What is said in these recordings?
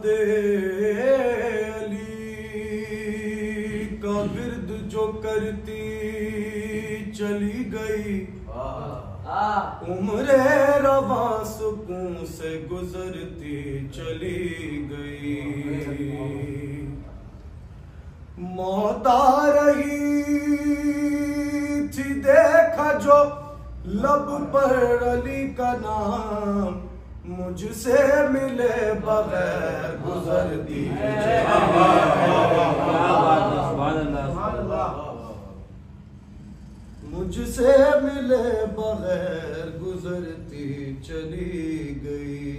नादे अली का विर्द जो करती चली गई, उम्रे रवा सुकून से गुजरती चली गई। मौत आ रही थी देखा जो लब पर अली का नाम, मुझसे मिले बगैर गुजरती मुझसे मिले बगैर गुजरती चली गई।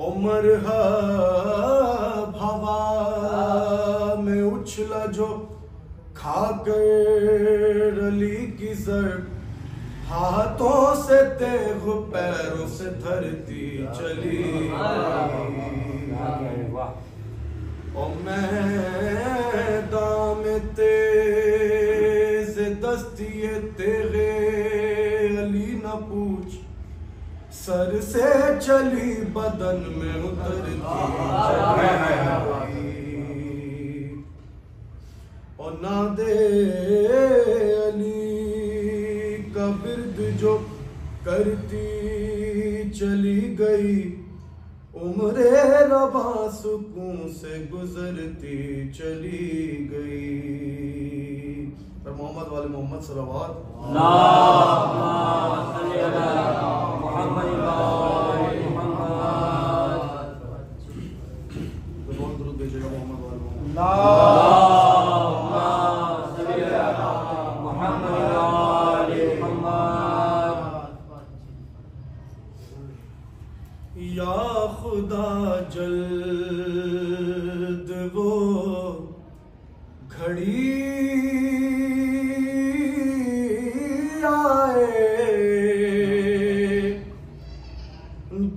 उमर हवा में उछला जो खाकर अली की जर, हाथों से तेग पैरों से धरती चली गई। और मैदान में तेज दस्तिये तेरे अली न पूछ, सर से चली बदन में उतरती और नादे अली का विर्द जो करती चली गई, उम्रे रवा सुकून से गुजरती चली गई। पर मोहम्मद वाले मोहम्मद सल्लल्लाहु दुरूद भेजिएगा मोहम्मद वाले या खुदा जल्द वो घड़ी आए,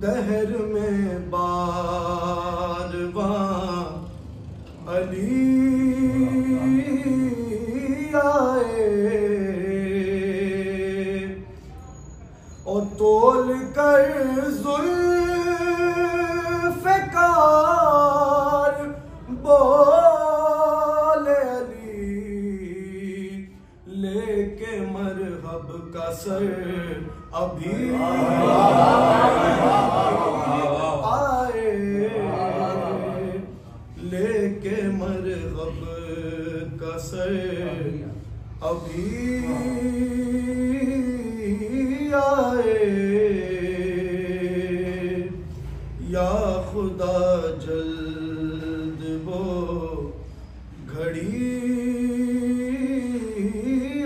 दहर में बारवां अली आए और तोल कर जुल्फ़कार बोले अली, लेके मरहब का सर अभी आए, लेके मरहब का सर अभी आए। या खुदा जल्द वो घड़ी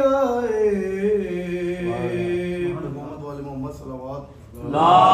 आए। मोहम्मद वाले मोहम्मद सल्लल्लाहु अलैहि वसल्लम।